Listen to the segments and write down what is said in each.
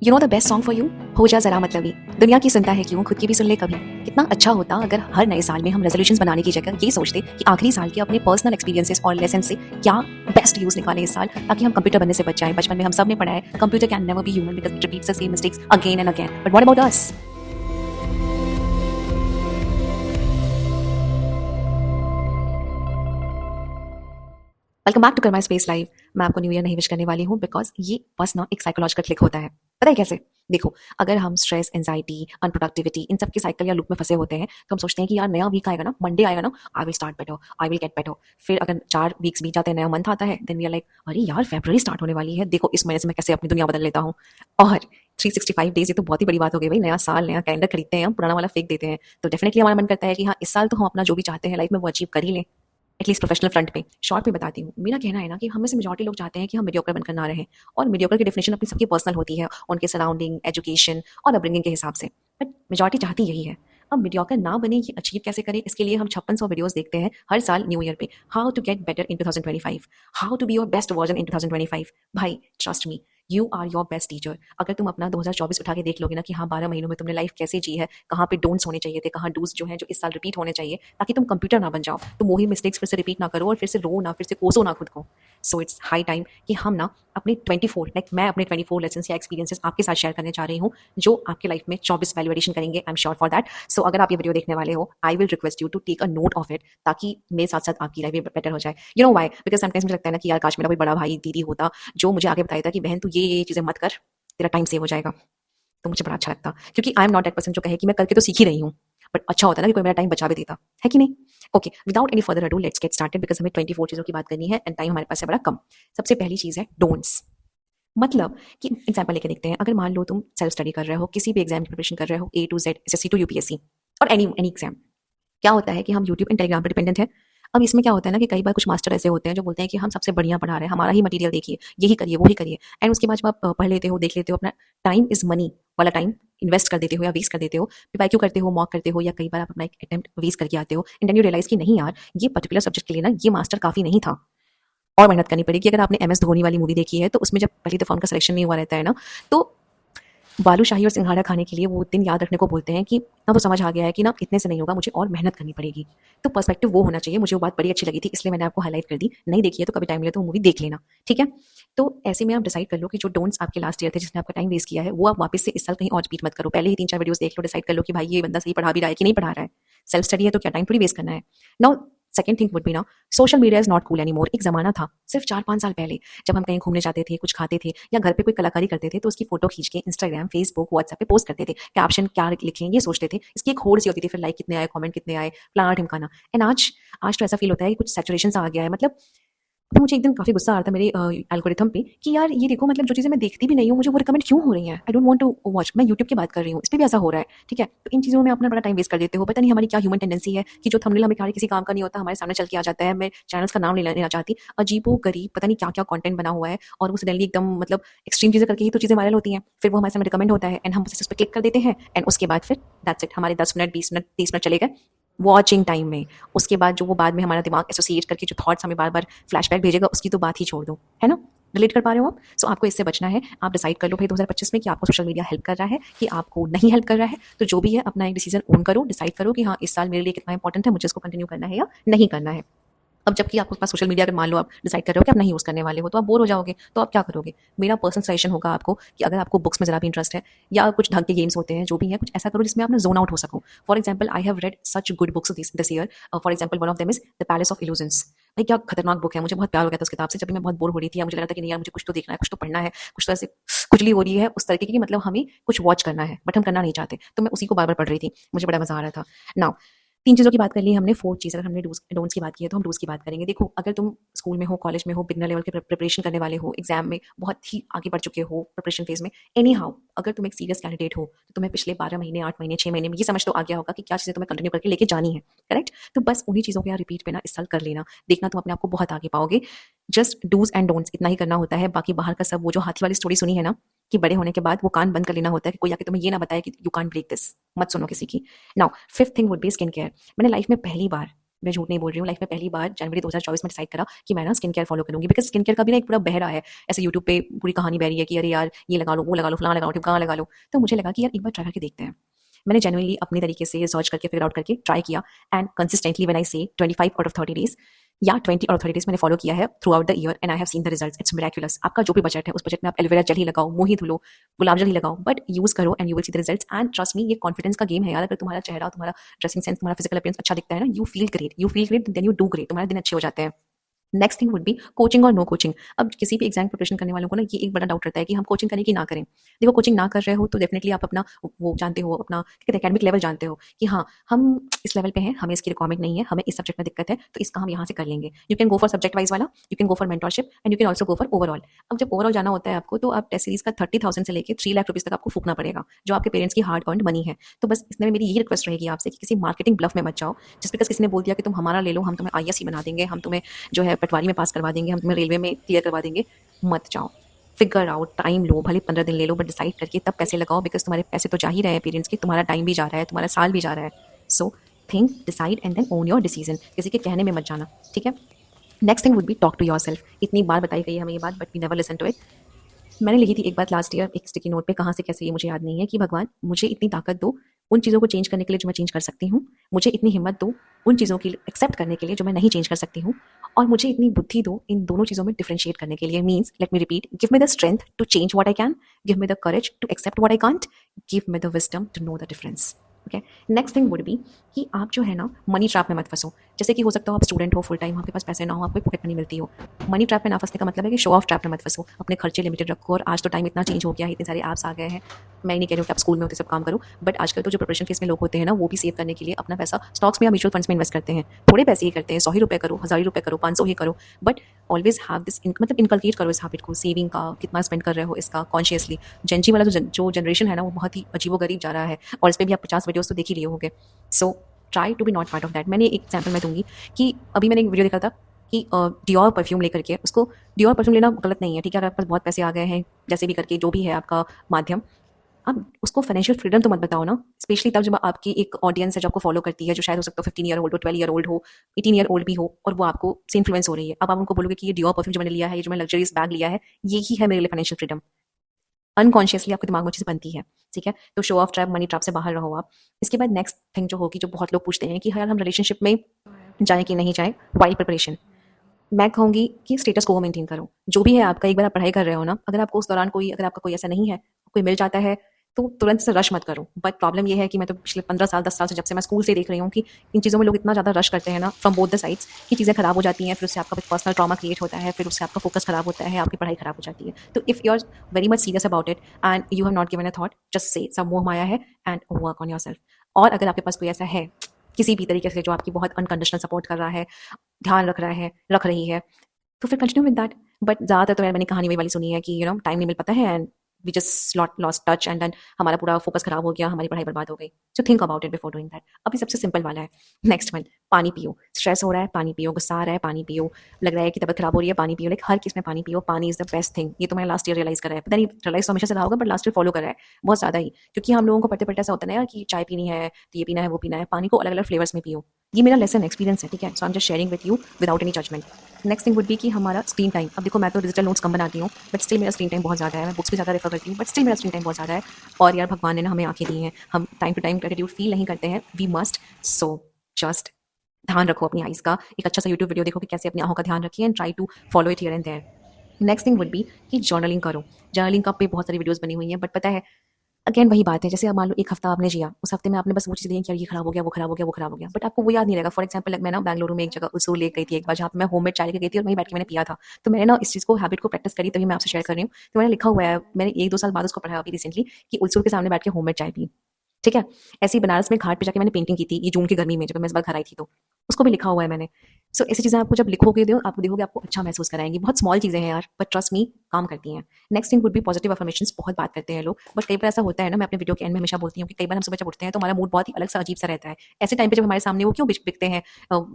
You know the best song for you, हो जा जरा मतलबी। दुनिया की सुनता है क्यों, खुद की भी सुन ले कभी। कितना अच्छा होता अगर हर नए साल में हम रेजोल्यूशंस बनाने की जगह ये सोचते कि आखिरी साल के अपने पर्सनल एक्सपीरियंसेस और लेसन से क्या बेस्ट यूज निकालें इस साल, ताकि हम कंप्यूटर बनने से बच जाएं। बचपन में हम सब ने पढ़ा है computer can never be human because it repeats the same mistakes again and again, but what about us? Welcome back to कर माई स्पेस लाइव। मैं आपको न्यू ईयर नहीं विश करने वाली हूँ बिकॉज ये बस ना एक साइकोलॉजिकल क्लिक होता है। पता है कैसे? देखो, अगर हम स्ट्रेस, एंजाइटी, अनप्रोडक्टिविटी इन सब के साइकिल या लूप में फंसे होते हैं तो हम सोचते हैं कि यार नया वीक आएगा ना, मंडे आएगा ना, I will start better, I will get better. फिर अगर 4 वीक्स बीत जाते हैं, नया मंथ आता है, देन वी आर लाइक अरे यार फरवरी स्टार्ट होने वाली है, देखो इस महीने से मैं कैसे अपनी दुनिया बदल लेता हूँ। और 365 डेज, ये तो बहुत ही बड़ी बात हो गई भाई। नया साल, नया कैलेंडर खरीदते हैं हम, पुराना वाला फेंक देते हैं। तो डेफिनेटली हमारा मन करता है कि हाँ इस साल तो हम अपना जो भी चाहते हैं लाइफ में वो अचीव कर ही लें, एटलीस्ट प्रोफेशनल फ्रंट पे। शॉर्ट में बताती हूँ, मेरा कहना है ना कि हम में से मेजॉरिटी लोग चाहते हैं कि हम मीडियोकर बनकर ना रहें। और मीडियोकर की डेफिनेशन अपनी सबकी पर्सनल होती है, उनके सराउंडिंग, एजुकेशन और अपब्रिंगिंग के हिसाब से, बट मेजॉरिटी चाहती यही है। अब मीडियोकर ना बने, ये अचीव कैसे करें, इसके लिए हम 5600 वीडियोस देखते हैं हर साल न्यू ईयर पे। How to get better in 2025, how to be your best version in 2025। भाई trust me, you are your best teacher. अगर तुम अपना 2024 उठा के देख लोगे ना कि हाँ 12 महीनों में तुमने लाइफ कैसे जी है, कहाँ पे डोंट्स होने चाहिए थे, कहाँ डूज जो है जो इस साल रिपीट होने चाहिए, ताकि तुम कंप्यूटर ना बन जाओ, तुम वही मिस्टेक्स फिर से रिपीट ना करो और फिर से रो ना, फिर से कोसो ना खुद को। सो इट्स हाई टाइम कि हम ना अपने 24, लाइक मैं अपने 24 लेसन या एक्सपीरियंसेस आपके साथ शेयर करने जा रही हूँ, जो आपके लाइफ में 24 वैल्यूएशन करेंगे। I am sure for that. So अगर आप ये वीडियो देखने वाले हो, I will request you to take a note of it, ताकि मेरे साथ साथ आपकी लाइफ भी बेटर हो जाए। You know why? Because sometimes मुझे लगता है ना कि यार काश मेरा कोई बड़ा भाई दीदी होता जो मुझे आगे बताया था कि बहन तू ये चीजें मत कर, तेरा टाइम सेव हो जाएगा। तो मुझे बड़ा अच्छा लगता, क्योंकि आई एम नॉट दैट पर्सन जो कहे कि मैं करके तो सीख ही रही हूँ, बट अच्छा होता ना कि कोई मेरा टाइम बचा भी देता, है कि नहीं? Okay, without any further ado let's get started, because हमें 24 चीजों की बात करनी है एंड टाइम हमारे पास है बड़ा कम। सबसे पहली चीज है डोंट्स। मतलब कि एग्जाम्पल लेके देखते हैं। अगर मान लो तुम सेल्फ स्टडी कर रहे हो, किसी भी एग्जाम की प्रिपरेशन कर रहे हो, A to Z, SSC to UPSC और एनी एनी एग्जाम, क्या होता है कि हम यूट्यूब एंड टेलीग्राम पर डिपेंडेंट है। अब इसमें क्या होता है ना कि कई बार कुछ मास्टर ऐसे होते हैं जो बोलते हैं कि हम सबसे बढ़िया पढ़ा रहे हैं, हमारा ही मटेरियल देखिए, यही करिए वो ही करिए, एंड उसके बाद जब आप पढ़ लेते हो, देख लेते हो, अपना टाइम इज मनी वाला टाइम इन्वेस्ट कर देते हो या वेस्ट कर देते हो, क्यों करते हो, मॉक करते हो, या कई बार आप अपना एक अटेम्प्ट वेस्ट करके आते हो, एंड देन यू रियलाइज कि नहीं यार ये पर्टिकुलर सब्जेक्ट के लिए ना ये मास्टर काफी नहीं था, और मेहनत करनी पड़ेगी। अगर आपने एमएस धोनी वाली मूवी देखी है तो उसमें जब पहली दफा उनका सिलेक्शन नहीं हुआ रहता है ना, तो बालूशाही और सिंघाड़ा खाने के लिए वो दिन याद रखने को बोलते हैं कि अब वो समझ आ गया है कि ना इतने से नहीं होगा, मुझे और मेहनत करनी पड़ेगी। तो पर्सपेक्टिव वो होना चाहिए। मुझे वो बात बड़ी अच्छी लगी थी, इसलिए मैंने आपको हाईलाइट कर दी। नहीं देखी है तो कभी टाइम मिले तो मूवी देख लेना, ठीक है? तो ऐसे में आप डिसाइड कर लो कि जो डोंट्स आपके लास्ट ईयर थे, जिसने आपका टाइम वेस्ट किया है, वो आप वापस से इस साल कहीं और रिपीट मत करो। पहले ही 3-4 वीडियोस देख लो, डिसाइड कर लो कि भाई ये बंदा सही पढ़ा भी रहा है कि नहीं पढ़ा रहा है। सेल्फ स्टडी है तो क्या टाइम थोड़ी वेस्ट करना है। Now second thing would be ना, social media is not cool any more. एक जमाना था सिर्फ 4-5 साल पहले, जब हम कहीं घूमने जाते थे, कुछ खाते थे या घर पे कोई कलाकारी करते थे, तो उसकी फोटो खींच के इंस्टाग्राम, फेसबुक, व्हाट्सएप पे पोस्ट करते थे। कैप्शन क्या लिखें ये सोचते थे, इसकी एक होड़ सी होती थी, फिर लाइक कितने आए, कमेंट कितने आए, फलाना ढिमकाना। एंड आज तो ऐसा फील होता है कि कुछ सैचुरेशन सा आ गया है। मतलब तो मुझे एक दिन काफ़ी गुस्सा आ रहा था मेरे एल्गोरिथम पे कि यार ये देखो, मतलब जो चीज़ें मैं देखती भी नहीं हूँ मुझे वो रिकमेंड क्यों हो रही हैं। I don't want to watch. मैं यूट्यूब की बात कर रही हूँ, इस पे भी ऐसा हो रहा है, ठीक है? तो इन चीज़ों में अपना बड़ा टाइम वेस्ट कर देते हो। पता नहीं हमारी क्या ह्यूमन टेंडेंसी है कि जो थंबनेल हमारे किसी काम का नहीं होता हमारे सामने चल के आ जाता है। मैं चैनल्स का नाम नहीं लेना चाहती, अजीबो गरीब पता नहीं क्या क्या कंटेंट बना हुआ है, और वो सडनली एकदम मतलब एक्सट्रीम चीज़ें करके ही तो चीज़ें वायरल होती हैं। फिर वो हमारे सामने रिकमेंड होता है एंड हम बस उस पर क्लिक कर देते हैं, एंड उसके बाद फिर दैट्स इट, हमारे 10 मिनट, 20 मिनट, 30 मिनट चले गए वॉचिंग टाइम में। उसके बाद जो वो बाद में हमारा दिमाग एसोसिएट करके जो थॉट्स हमें बार बार फ्लैशबैक भेजेगा, उसकी तो बात ही छोड़ दो, है ना? रिलेट कर पा रहे हो आप? सो आपको इससे बचना है। आप डिसाइड कर लो भाई 2025 में कि आपको सोशल मीडिया हेल्प कर रहा है कि आपको नहीं हेल्प कर रहा है। तो जो भी है अपना एक डिसीजन ओन करो, डिसाइड करो कि हाँ इस साल मेरे लिए कितना इंपॉर्टेंट है, मुझे इसको कंटिन्यू करना है या नहीं करना है। अब जबकि आपके पास सोशल मीडिया, अगर मान लो आप डिसाइड कर रहे हो कि आप नहीं यूज़ करने वाले हो, तो आप बोर हो जाओगे, तो आप क्या करोगे? मेरा पर्सनल सजेशन होगा आपको कि अगर आपको बुक्स में ज़रा भी इंटरेस्ट है या कुछ ढंग के गेम्स होते हैं, जो भी है, कुछ ऐसा करो जिसमें आप ना ज़ोन आउट हो सको। For example, I have read such good books this year. For example, one of them is the palace of illusions. भाई क्या खतरनाक बुक है, मुझे बहुत प्यार हो गया था उस किताब से। जब भी मैं बहुत बोर हो रही थी या मुझे लग रहा था कि नहीं यार मुझे कुछ तो देखना है, कुछ तो पढ़ना है, कुछ तो ऐसे खुजली हो रही है उस तरीके की, मतलब हमें कुछ वॉच करना है बट हम करना नहीं चाहते, तो मैं उसी को बार बार पढ़ रही थी, मुझे बड़ा मजा आ रहा था। नाउ 3 चीज़ों की बात कर ली हमने, 4th चीज़, अगर हमने डोंट्स की बात की है तो हम डूज़ की बात करेंगे। देखो, अगर तुम स्कूल में हो, कॉलेज में हो, बिगनर लेवल के प्रिपरेशन करने वाले हो, एग्जाम में बहुत ही आगे बढ़ चुके हो प्रिपरेशन फेज में, एनी हाउ अगर तुम एक सीरियस कैंडिडेट हो तो तुम्हें पिछले 12 महीने, 8 महीने, 6 महीने में ये समझ तो आ गया होगा कि क्या चीज़ें तुम्हें कंटिन्यू करके लेके जानी है, करेक्ट? तो बस उन्हीं चीज़ों को यार रिपीट पे ना इस साल कर लेना, देखना तुम अपने आप को बहुत आगे पाओगे। जस्ट डूज एंड डोंट्स इतना ही करना होता है। बाकी बाहर का सब, वो जो हाथी वाली स्टोरी सुनी है ना कि बड़े होने के बाद वो कान बंद कर लेना होता है कि कोई आके तुम्हें ये ना बताए कि यू कांट ब्रेक दिस, मत सुनो किसी की। Now 5th thing would B skin care. मैंने लाइफ में पहली बार मैं झूठ नहीं बोल रही हूँ, लाइफ में पहली बार जनवरी 2024 में डिसाइड करा कि मैं ना स्किन केयर फॉलो करूंगी, बिकॉज स्किन केयर का भी ना एक पूरा बहरा है, ऐसे यूट्यूब पे पूरी कहानी बह रही है कि अरे यार ये लगा लो, वो लगा लो, फलाना लगा लो, ठिमकाना लगा लो। तो मुझे लगा कि यार एक बार ट्राई करके देखते हैं। मैंने जेन्युइनली अपने तरीके से रिसर्च करके फिगर आउट करके ट्राई किया, एंड कंसिस्टेंटली व्हेन आई से 25 आउट ऑफ 30 डेज या 20 और 30 डेज मैंने फॉलो किया है through out the year, and I have seen the results. It's miraculous. आपका जो भी बजट है उस बजट में आप एलोवेरा जेल ही लगाओ, मुंह ही धुलो, गुलाब जल ही लगाओ, बट यूज करो and you will see the results. And trust me, ये कॉन्फिडेंस का गेम है यार। अगर तुम्हारा चेहरा, तुम्हारा ड्रेसिंग सेंस, तुम्हारा फिजिकल अपीयरेंस अच्छा दिखता है ना, you feel great, then you do great, तुम्हारे दिन अच्छे हो जाते हैं। Next thing would be coaching और नो कोचिंग। अब किसी भी एग्जाम प्रिपरेशन करने वालों को ना ये एक बड़ा डाउट रहता है कि हम कोचिंग करें कि ना करें। देखो, कोचिंग ना कर रहे हो तो डेफिनेटली आप अपना वो जानते हो, अपना एकेडमिक लेवल जानते हो कि हाँ हम इस लेवल पे हैं, हमें इसकी रिक्वायरमेंट नहीं है, हमें इस सब्जेक्ट में दिक्कत है, तो इसका हम यहाँ से कर लेंगे। You can go for subject wise वाला, you can go for mentorship, and you can also go for overall. अब जब ओवरऑल जाना होता है आपको, तो आप टेस्ट सीरीज का 30,000 से लेकर 3 लाख रुपीज तक आपको फूकना पड़ेगा, जो आपके पेरेंट्स की हार्ड अर्न्ड मनी है। तो बस इसमें मेरी यही रिक्वेस्ट रहेगी आपसे कि किसी मार्केटिंग ब्लफ में मत जाओ। जिस बिकॉज किसी ने बोल दिया कि तुम हमारा ले लो, हम तुम्हें IAS बना देंगे, हम तुम्हें जो है पटवारी में पास करवा देंगे, हम तुम्हें रेलवे में क्लियर करवा देंगे, मत जाओ। फिगर आउट, टाइम लो, भले 15 दिन ले लो, बट डिसाइड करके तब पैसे लगाओ, बिकॉज तुम्हारे पैसे तो जा ही रहे हैं पेरेंट्स के, तुम्हारा टाइम भी जा रहा है, तुम्हारा साल भी जा रहा है। So think, decide and then own your decision. किसी के कहने में मत जाना, ठीक है। Next thing would be talk to yourself. इतनी बार बताई गई है हमें ये बात, but we never listen to it. मैंने लिखी थी एक बात लास्ट ईयर एक स्टिकी नोट पे, कहाँ से कैसे ये मुझे याद नहीं है, कि भगवान मुझे इतनी ताकत दो उन चीज़ों को चेंज करने के लिए जो मैं चेंज कर सकती हूँ, मुझे इतनी हिम्मत दो उन चीज़ों की एक्सेप्ट करने के लिए जो मैं नहीं चेंज कर सकती हूँ, और मुझे इतनी बुद्धि दो इन दोनों चीज़ों में डिफरेंशिएट करने के लिए। Means, let me repeat, give me the strength to change what I can, give me the courage to accept what I can't, give me the wisdom to know the difference. Okay. Next thing would be कि आप जो है ना money trap में मत फंसो। जैसे कि हो सकता हो आप स्टूडेंट हो फुल टाइम, आपके पास पैसे ना हो, आपको पॉकेट मनी मिलती हो। मनी ट्रैप में ना फंसने का मतलब है कि शो ऑफ ट्रैप में मत फंसो। अपने खर्चे लिमिटेड रखो, और आज तो टाइम इतना चेंज हो गया है, इतने सारे ऐप्स आ गए हैं। मैं नहीं कह रही हूँ कि आप स्कूल में होते सब काम करो, बट आजकल तो जो प्रिपरेशन फेस में लोग होते हैं ना, वो भी सेव करने के लिए अपना पैसा स्टॉक्स में या म्यूचुअल फंड्स में इन्वेस्ट करते हैं। थोड़े पैसे ही करते हैं, 100 ही रुपये करो, 1000 ही रुपये करो, 500 ही करो, बट ऑलवेज हैव दिस, मतलब इनकलकेट करो इस हैबिट को, सेविंग का, कितना स्पेंड कर रहे हो इसका कॉन्शियसली। जेंजी वाला जो जनरेशन है ना, वो बहुत ही अजीबोगरीब जा रहा है, और इस पर भी आप 50 वीडियोस तो देख ही लिए होंगे। So try to be not part of that. मैंने एक एग्जाम्पल मैं दूंगी कि अभी मैंने एक वीडियो देखा था कि डियोर परफ्यूम लेकर के, उसको डियोर परफ्यूम लेना गलत नहीं है, ठीक है, अगर आपके पास बहुत पैसे आ गए हैं, जैसे भी करके जो भी है आपका माध्यम, आप उसको फाइनेंशियल फ्रीडम तो मत बताओ ना। स्पेशली तब जब आपकी एक ऑडियंस है जो आपको फॉलो करती है, जो शायद हो सकता है 15 ईयर ओल्ड हो, 12 ईयर ओल्ड हो, 18 ईयर ओल्ड भी हो, और वो आपको से इन्फ्लुएंस हो रही है। अब आप उनको बोलोगे कि ये डियोर परफ्यूम जो मैंने लिया है, ये जो मैंने लग्जरीज बैग लिया है, ये ही है मेरे लिए फाइनेंशियल फ्रीडम। अनकॉन्शियसली आपके दिमाग में चीज़ बनती है, ठीक है। तो show off trap, money trap से बाहर रहो आप। इसके बाद नेक्स्ट थिंग जो होगी, जो बहुत लोग पूछते हैं कि हाँ यार हम रिलेशनशिप में जाएं कि नहीं जाएं, वाइल प्रिपरेशन। मैं कहूँगी कि स्टेटस को मेंटेन करो। जो भी है आपका, एक बार आप पढ़ाई कर रहे हो ना, अगर आपको उस दौरान कोई, अगर आपका कोई ऐसा नहीं है, कोई मिल जाता है, तो तुरंत से रश मत करो। बट प्रॉब्लम ये है कि मैं तो पिछले 15 साल 10 साल से, जब से मैं स्कूल से देख रही हूँ कि इन चीज़ों में लोग इतना ज़्यादा रश करते हैं ना, फ्रॉम बोथ द साइड्स, कि चीज़ें खराब हो जाती हैं, फिर उससे आपका पर्सनल ट्रॉमा क्रिएट होता है, फिर उससे आपका फोकस खराब होता है, आपकी पढ़ाई खराब हो जाती है। तो if you are very much serious about it and you have not given a thought, just say सब मोह माया है, and work on yourself. और अगर आपके पास कोई ऐसा है किसी भी तरीके से जो आपकी बहुत अनकंडीशनल सपोर्ट कर रहा है, ध्यान रख रहा है, रख रही है, तो फिर कंटिन्यू विद दैट। बट ज़्यादातर तो मैंने कहानी वही वाली सुनी है कि टाइम नहीं मिल पाता है, and we just lost touch, and then हमारा पूरा फोकस खराब हो गया, हमारी पढ़ाई बर्बाद हो गई। So think about it before doing that. अभी सबसे सिंपल वाला है, नेक्स्ट वन, पानी पियो। स्ट्रेस हो रहा है, पानी पियो। गुस्सा आ रहा है, पानी पियो। लग रहा है कि तबियत खराब हो रही है, पानी पियो। लाइक हर किस में पानी पियो। पानी इज द बेस्ट थिंग। ये तो मैंने लास्ट ईयर रियलाइज करा है, पता नहीं रियलाइज तो हमेशा से रहा होगा, बट लास्ट ईयर फॉलो करा है बहुत ज़्यादा ही, क्योंकि हम लोगों को पढ़ते पढ़ते ऐसा होता है ना यार कि चाय पीनी है, तो ये पीना है, वो पीना है। पानी को अलग अलग फ्लेवर्स में पियो। ये मेरा लेसन एक्सपीरियंस है, ठीक है। So I am just sharing with you without any judgement. Next thing would be कि हमारा स्क्रीन टाइम। अब देखो, मैं तो डिजिटल नोट्स कम बनाती हूँ, बट स्टिल मेरा स्क्रीन टाइम बहुत ज़्यादा है। मैं बुक्स भी ज़्यादा रेफर करती हूँ, बट स्टिल मेरा स्क्रीन टाइम बहुत ज़्यादा है। और यार भगवान ने ना हमें आंखें दी हैं, हम time to time gratitude feel नहीं करते हैं, वी मस्ट। सो जस्ट ध्यान रखो अपनी आइज़ का। एक अच्छा सा यूट्यूब वीडियो देखो कि कैसे अपनी आंखों का ध्यान रखिए, and try to follow it here and there. Next thing would be कि जर्नलिंग करो। जर्नलिंग का पे बहुत सारी वीडियोस बनी हुई हैं, बट पता है अगेन वही बात है, जैसे अब मान लो एक हफ्ता आपने जिया, उस हफ्ते में आपने बस वो चीज़ देखी कि यार ये खराब हो गया, वो खराब हो गया, वो खराब हो गया, बट आपको वो याद नहीं रहेगा। फॉर एग्जाम्पल, मैं ना बेंगलुरु में एक जगह उसूल ले गई थी एक बार, जहाँ पे मैं होममेड चाय लेके गई थी, और वहीं बैठ के मैंने पिया था। तो मैंने ना इस चीज़ को, हैबिट को प्रैक्टिस करी, तभी मैं आपसे शेयर कर रही हूँ। तो मैंने लिखा हुआ है, मैंने 1-2 साल बाद उसको पढ़ा अभी रिसेंटली, कि उसूल के सामने बैठ के होममेड चाय पी, ठीक है। ऐसे ही बनारस में घाट पे जाके मैंने पेंटिंग की थी, ये जून की गर्मी में जब मैं इस बार घर आई थी, तो उसको भी लिखा हुआ है मैंने। सो ऐसी चीज़ें आपको जब लिखोगे, आपको देखोगे, आपको अच्छा महसूस कराएंगी। बहुत स्मॉल चीज़ें हैं यार, बट ट्रस्ट मी काम करती हैं। Next thing would B positive affirmations. बहुत बात करते हैं लोग, बट कई बार ऐसा होता है ना, मैं अपने वीडियो के एंड में हमेशा बोलती हूँ कि कई बार हम सुबह जब उठते हैं तो हमारा मूड बहुत ही अलग सा, अजीब सा रहता है। ऐसे टाइम पे जब हमारे सामने वो क्यों बिकते हैं,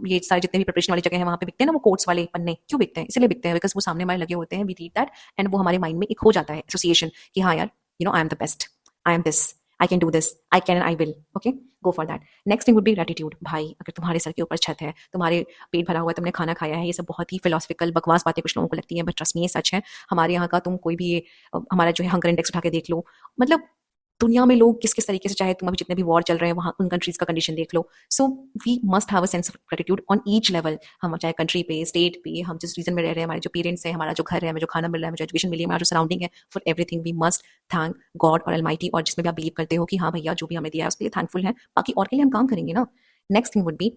ये सारे जितने भी प्रिपरेशन वाली जगह है वहाँ पे बिकते हैं ना, वो कोट्स वाले पन्ने क्यों बिकते हैं? इसलिए बिकते हैं बिकॉज वो सामने हमारे लगे होते हैं, वी रीड दैट, एंड वो हमारे माइंड में एक हो जाता है एसोसिएशन कि हाँ यार, I am the best, I am this, I can do this, I can and I will, okay, go for that. Next thing would B gratitude. भाई अगर तुम्हारे सर के ऊपर छत है, तुम्हारे पेट भरा हुआ है, तुमने खाना खाया है, ये सब बहुत ही फिलोसफिकल बकवास बातें कुछ लोगों को लगती हैं, बट ट्रस्ट मी ये सच है। हमारे यहाँ का तुम कोई भी हमारा जो है हंगर इंडेक्स उठा के देख लो, मतलब दुनिया में लोग किस किस तरीके से, चाहे तुम अभी जितने भी वॉर चल रहे हैं वहाँ उन कंट्रीज का कंडीशन देख लो। So we must have a sense of gratitude on each level. हम चाहे कंट्री पे, स्टेट पे, हम जिस रीजन में रह रहे हैं, हमारे जो पेरेंट्स हैं, हमारा जो घर है, हमें जो खाना मिल रहा है, हमें जो एजुकेशन मिली है, हमारा जो सराउंडिंग है, for everything we must thank God और अलमाइटी, और जिसमें भी आप बिलीव करते हो कि हाँ भैया जो भी हमें दिया है उसके लिए थैंकफुल है, बाकी और के लिए हम काम करेंगे ना। नेक्स्ट थिंग वुड बी,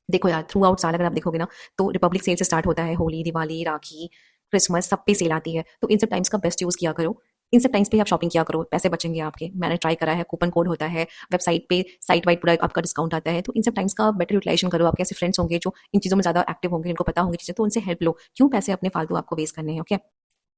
देखो यार थ्रू आउट साल अगर आप देखोगे ना, तो रिपब्लिक सेल से स्टार्ट होता है, होली, दिवाली, राखी, क्रिसमस, सब पे सेल आती है। तो इन सब टाइम्स का बेस्ट यूज़ किया करो, इन सब टाइम्स पे आप शॉपिंग किया करो, पैसे बचेंगे आपके। मैंने ट्राई करा है, कूपन कोड होता है वेबसाइट पे, साइट वाइड पूरा आपका डिस्काउंट आता है। तो इन सब टाइम्स का बेटर यूटिलाइजेशन करो। आपके ऐसे फ्रेंड्स होंगे जो इन चीज़ों में ज़्यादा एक्टिव होंगे, जिनको पता होंगी चीज़ें, तो उनसे हेल्प लो। क्यों पैसे अपने फालतू आपको वेस्ट करने हैं, ओके।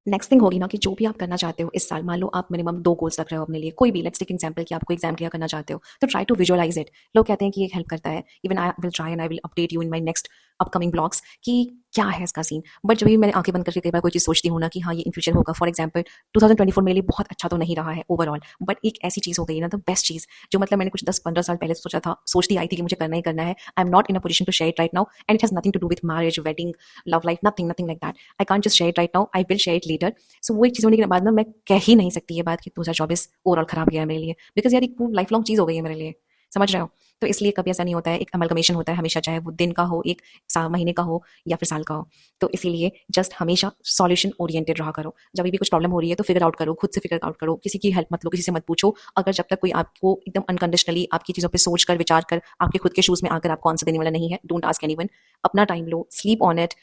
नेक्स्ट थिंग होगी ना कि जो भी आप करना चाहते हो इस साल, मान लो आप मिनिमम 2 गोल्स रख रहे हो अपने लिए, कोई भी, लेट्स टेक एग्जांपल कि आपको एग्जाम क्लियर करना चाहते हो, तो ट्राई टू विजुअलाइज इट। लोग कहते हैं कि ये हेल्प करता है, even I will try and I will update you in my next upcoming blogs कि क्या है इसका सीन। बट जब भी मैंने आंखें बंद करके कई बार कोई चीज़ सोचती हूँ ना कि हाँ ये इन फ्यूचर होगा, फॉर एग्जाम्पल 2024 मेरे लिए बहुत अच्छा तो नहीं रहा है ओवरऑल, बट एक ऐसी चीज़ हो गई ना, द बेस्ट चीज़, जो मतलब मैंने कुछ 10-15 साल पहले सोचा था, सोचती आई थी कि मुझे करना ही करना है। I am not in a position to share it right now, and it has nothing to do with marriage, wedding, love life, nothing nothing like that. I can't just share it right now, I will share it later. So वो एक चीज़ होने के बाद ना मैं कह ही नहीं सकती ये बात कि 2024 ओवरऑल खराब गया है मेरे लिए, बिकॉज यार एक वो लाइफ लॉन्ग चीज़ हो गई है मेरे लिए, समझ रहे हो। तो इसलिए कभी ऐसा नहीं होता है, एक अमलगमेशन होता है हमेशा, चाहे वो दिन का हो, एक महीने का हो या फिर साल का हो। तो इसीलिए जस्ट हमेशा सॉल्यूशन ओरिएंटेड रहा करो। जब भी कुछ प्रॉब्लम हो रही है तो फिगर आउट करो, खुद से फिगर आउट करो, किसी की हेल्प मत लो, किसी से मत पूछो। अगर जब तक कोई आपको एकदम अनकंडीशनली आपकी चीज़ों पे सोच कर, विचार कर, आपके खुद के शूज़ में आकर आपको आंसर देने वाला नहीं है, डोंट आस्क एनीवन। अपना time low, sleep on it,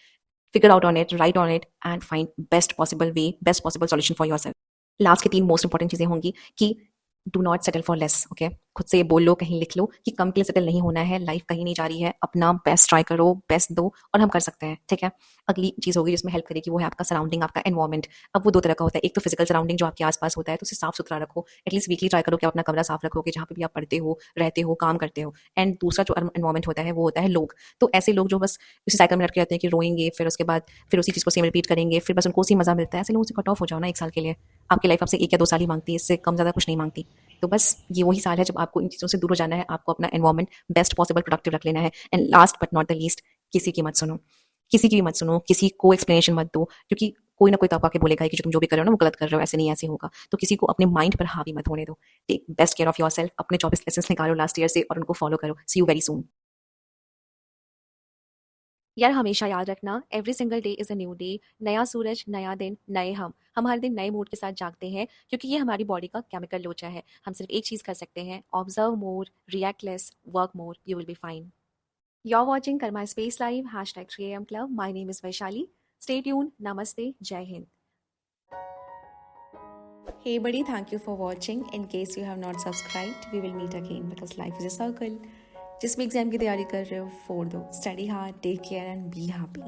figure out on it, write on it and find best possible way, best possible solution for yourself. Last की 3 मोस्ट इंपॉर्टेंट चीज़ें होंगी कि do not settle for less, okay. खुद से ये बोल लो, कहीं लिख लो कि कम के लिए सेटल नहीं होना है, लाइफ कहीं नहीं जा रही है, अपना बेस्ट ट्राई करो, बेस्ट दो, और हम कर सकते हैं, ठीक है। अगली चीज़ होगी जिसमें हेल्प करेगी, वो है आपका सराउंडिंग, आपका एनवायरमेंट। अब वो 2 तरह का होता है, एक तो फिजिकल सराउंडिंग जो आपके आसपास होता है, तो उसे साफ सुथरा रखो, एटलीस्ट वीकली ट्राई करो कि आप अपना कमरा साफ रखोगे जहाँ पे भी आप पढ़ते हो, रहते हो, काम करते हो। एंड दूसरा जो एनवायरमेंट होता है वो होता है लोग। तो ऐसे लोग जो बस उसी साइकिल में लटके रहते हैं कि रोएंगे, फिर उसके बाद फिर उसी चीज़ को सेम रिपीट करेंगे, फिर बस उनको उसी मज़ा मिलता है, ऐसे लोगों से कट ऑफ हो जाओ ना 1 साल के लिए। आपकी लाइफ आपसे 1 या 2 साल ही मांगती है, इससे कम ज़्यादा कुछ नहीं मांगती। तो बस ये वही साल है जब आपको इन चीज़ों से दूर हो जाना है, आपको अपना एनवायरनमेंट बेस्ट पॉसिबल प्रोडक्टिव रख लेना है। And last but not the least, किसी की मत सुनो, किसी की भी मत सुनो, किसी को एक्सप्लेनेशन मत दो, क्योंकि कोई ना कोई तो आपको आके बोलेगा कि जो तुम जो भी कर रहे हो ना वो गलत कर रहे हो, ऐसे नहीं ऐसे होगा। तो किसी को अपने माइंड पर हावी मत होने दो। Take best care of yourself, अपने 24 लेसन्स निकालो लास्ट ईयर से और उनको फॉलो करो। सी यू वेरी सून। यार हमेशा याद रखना, every single day is a new day. नया सूरज, नया दिन, नए हम हर दिन नए मूड के साथ जागते हैं, क्योंकि ये हमारी बॉडी का केमिकल लोचा है। हम सिर्फ एक चीज़ कर सकते हैं, observe more, react less, work more, you will be fine. You're watching Karma Space Live, hashtag 3am Club. My name is Vaishali. Stay tuned. Namaste. Jai Hind. Hey buddy, thank you for watching. In case you have not subscribed, we will meet again because life is a circle. जिसमें exam की तैयारी कर रहे हो, फोड़ दो, study hard, take care and be happy.